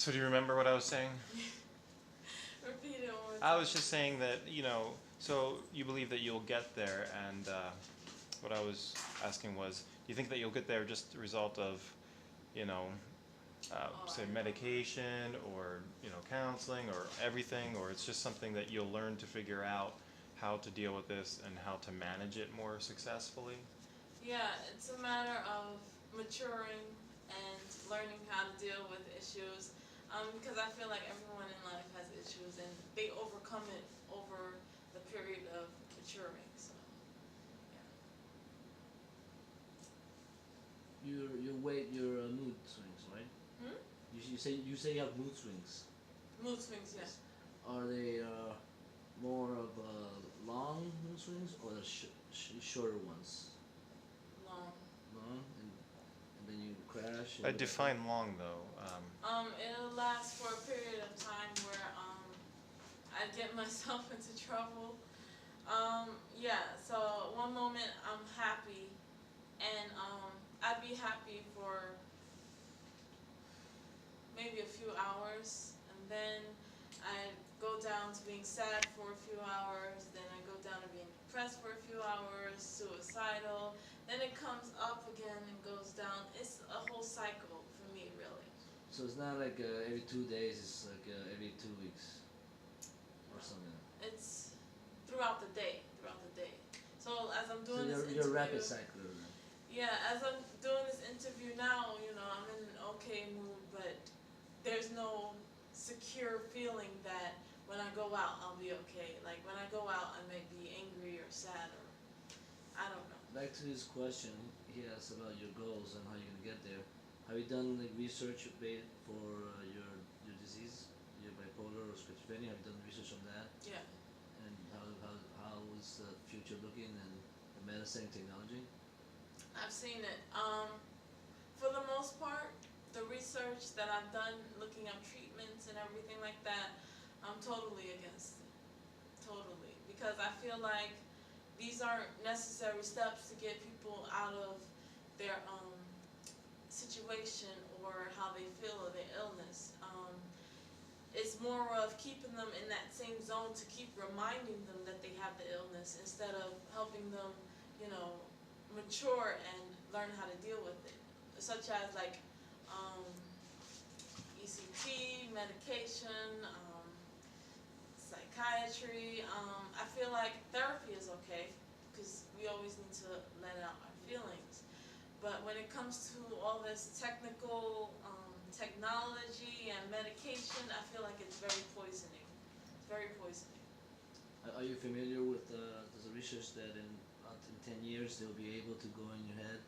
So do you remember what I was saying? Repeat it one more I was time. just saying that, so you believe that you'll get there, and what I was asking was, do you think that you'll get there just a result of, you know, Oh, say I remember. medication or, counseling or everything, or it's just something that you'll learn to figure out how to deal with this and how to manage it more successfully? Yeah, it's a matter of maturing and learning how to deal with issues. Because I feel like everyone in life has issues and they overcome it over the period of maturing. So, Your weight, your mood swings, right? yeah. Hmm? You say you have mood swings. Mood swings, yeah. Yes. Are they more of long mood swings or the shorter ones? Long. Long and then you crash and I you get back up. define long though. It'll last for a period of time where I get myself into trouble. Yeah. So one moment I'm happy, and I'd be happy for maybe a few hours, and then I go down to being sad for a few hours, then I go down to being depressed for a few hours, suicidal, then it comes up again and goes down. It's a whole cycle for me, really. So it's not like every 2 days. It's like every 2 weeks or No, something. it's throughout the day, throughout the day. So as I'm So doing this you're a rapid interview, cycler then. yeah, as I'm doing this interview now, I'm in an okay mood, but there's no secure feeling that when I go out I'll be okay. Like when I go out I might be angry or sad or I don't know. Back to his question, he asked about your goals and how you're gonna get there. Have you done like research for your disease, your bipolar or schizophrenia? Have you done research on that? Yeah, And how is the future looking and the medicine technology? I've seen it. For the most part, the research that I've done looking at treatments and everything like that, I'm totally against it. Totally. Because I feel like these aren't necessary steps to get people out of their situation or how they feel or their illness. It's more of keeping them in that same zone to keep reminding them that they have the illness instead of helping them, you know, mature and learn how to deal with it. Such as like um, ECT, medication, psychiatry. I feel like therapy is okay because we always need to let out our feelings. But when it comes to all this technical technology and medication, I feel like it's very poisoning. It's very poisoning. Are you familiar with there's a research that in 10 years they'll be able to go in your head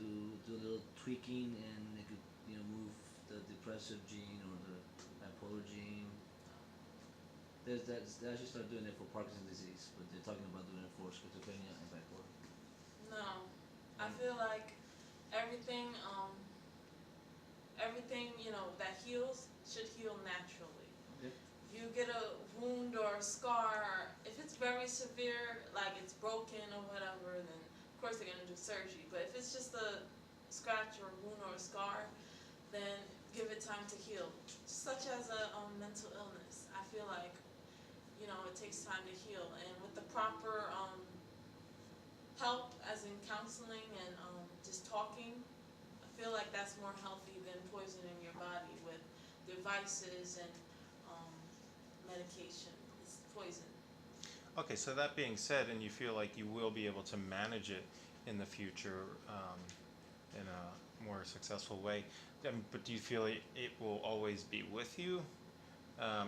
to do a little tweaking and they could move the depressive gene or the bipolar gene. They actually started doing it for Parkinson's disease, but they're talking about doing it for schizophrenia and bipolar. No, I And feel like everything, everything that heals should heal naturally. okay, You get a wound or a scar, if it's very severe, like it's broken or whatever, then of course they're gonna do surgery. But if it's just a scratch or a wound or a scar, then give it time to heal. Such as a mental illness, I feel like it takes time to heal, and with the proper help, as in counseling and just talking, I feel like that's more healthy than poisoning your body with devices and um, medication. It's poison. Okay, so that being said, and you feel like you will be able to manage it in the future in a more successful way, but do you feel it will always be with you?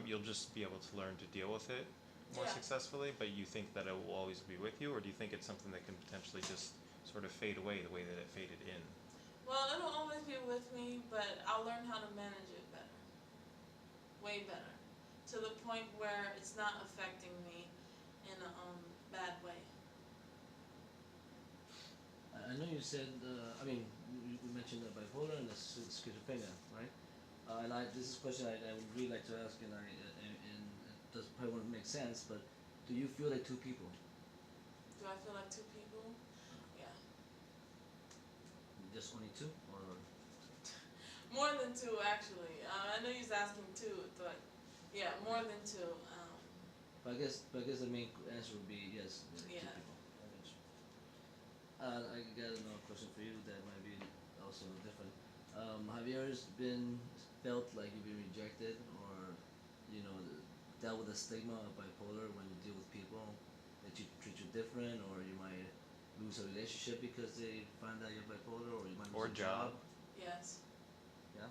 You'll just be able to learn to deal with it more Yeah. successfully, but you think that it will always be with you, or do you think it's something that can potentially just sort of fade away the way that it faded in? Well, it'll always be with me, but I'll learn how to manage it better. Way better. To the point where it's not affecting me in a bad way. I know you said I mean we mentioned the bipolar and the schizophrenia, right? And this is a question I would really like to ask, and it does probably won't make sense, but do you feel like two people? Do I feel like two people? Yeah. Just only two, or More than two, actually. I know you was asking two, but yeah, more than two. But I guess the main answer would be yes, two Yeah. people. I guess. I got another question for you that might be also different. Have you ever felt like you've been rejected, or you know, dealt with the stigma of bipolar when you deal with people that you treat you different, or you might lose a relationship because they find out you're bipolar, or you might Or lose a job. job? Yes. Yeah.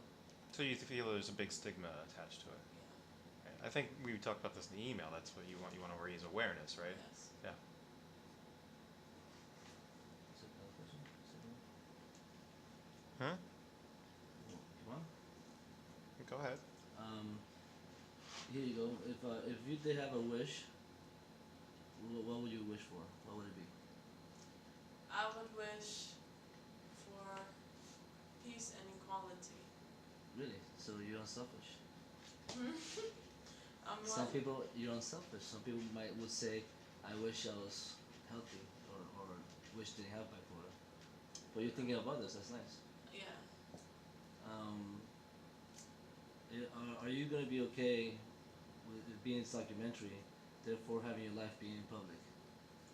So you feel there's a big stigma attached to it. Yeah. Okay. I think we talked about this in the email. That's what you want. You want to raise awareness, right? Yes. Yeah. Is that another question? Second one? Huh? Come on. Go ahead. Here you go. If you did have a wish, what would you wish for? What would it be? I would wish for peace and equality. Really? So you're unselfish. Some What? people you're unselfish. Some people would say, "I wish I was healthy," or "wish didn't have bipolar." But you're thinking of others. That's nice. Yeah. Um, are you gonna be okay with it being this documentary, therefore having your life being in public?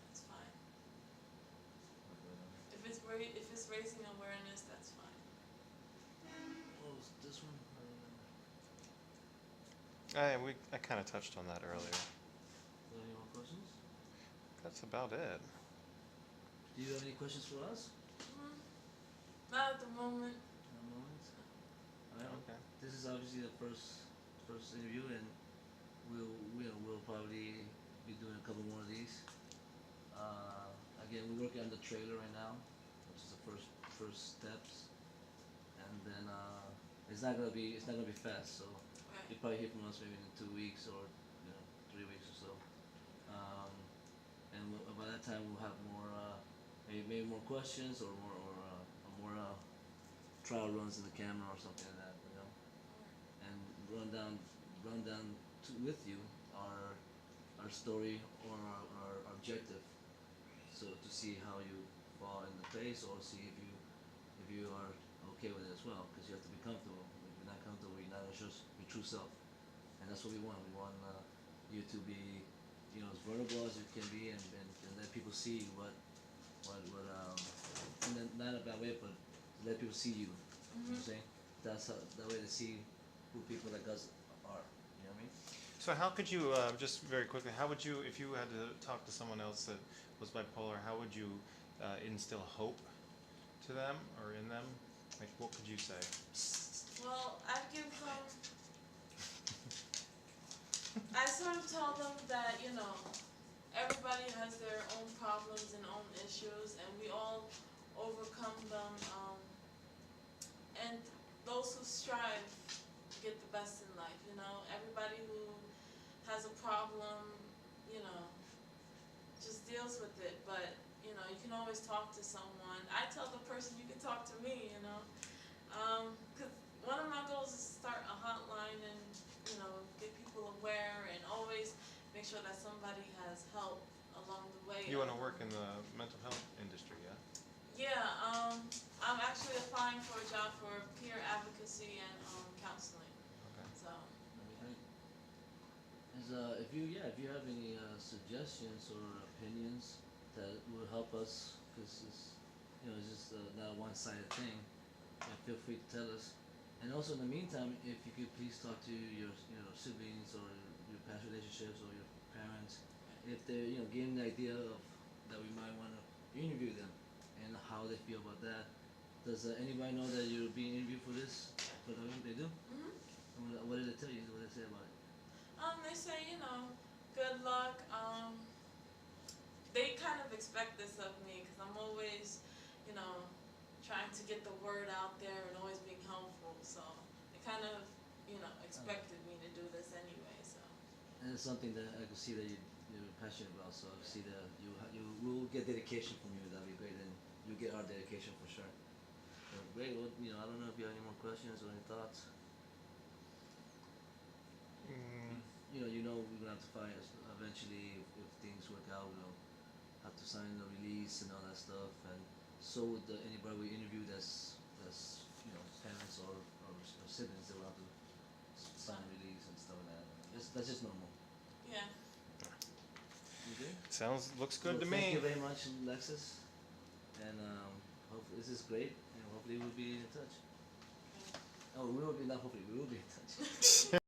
That's fine. If it's raising awareness, that's fine. What was this one? I kind of touched on that earlier. Any more questions? That's about it. Do you have any questions for us? Mm, not at the moment. No moment. Alright. Okay. This is obviously the first interview, and we'll probably be doing a couple more of these. Again, we're working on the trailer right now, which is the first steps, and then it's not gonna be fast. So Right. you'll probably hear from us maybe in 2 weeks or 3 weeks or so. Um, and by that time we'll have more maybe more questions or more trial runs in the camera or something like that, and run down with you our story or our objective, so to see how you fall in the place or see if you are okay with it as well, because you have to be comfortable. If you're not comfortable, you're not gonna show your true self, and that's what we want. We want you to be as vulnerable as you can be, and let people see and then not in a bad way, but let people see you. You know what I'm saying? That's how, that way they see who people like us are. You know what I mean? So how could you, just very quickly, how would you, if you had to talk to someone else that was bipolar, how would you instill hope to them or in them? Like, what could you say? Well, I sort of tell them that, everybody has their own problems and own issues, and we all overcome them. And those who strive get the best in life. Everybody who has a problem, you know, just deals with it. But you can always talk to someone. I tell the person you can talk to me. Because one of my goals is to start a hotline and get people aware and always make sure that somebody has help along the way. You want to work in the mental health industry, yeah? Yeah, I'm actually applying for a job for peer advocacy and counseling. Okay. So That'd be great. If you have any suggestions or opinions that will help us, because it's just not a one-sided thing, feel free to tell us. And also in the meantime, if you could please talk to your siblings or your past relationships or your parents, if they're getting the idea of that we might want to interview them and how they feel about that. Does anybody know that you're being interviewed for this? For them, they do. mhm. And what did they tell you? What did they say about it? They say good luck. They kind of expect this of me because I'm always, trying to get the word out there and always being helpful. So they kind of, expected me to do this anyway. So. And it's something that I can see that you're passionate about. So I can see that you will get dedication from you. That'd be great, and you'll get our dedication for sure. So great. Well, I don't know if you have any more questions or any thoughts. Mm, We're gonna have to find eventually if things work out. We'll have to sign the release and all that stuff, and so would anybody we interview that's parents or siblings that will have to sign release and stuff like that. That's just normal. Yeah. Okay. Looks good to Thank me. you very much, Lexis, and hopefully this is great, and hopefully we'll be in touch. Okay. Oh, we will be not hopefully we will be in touch.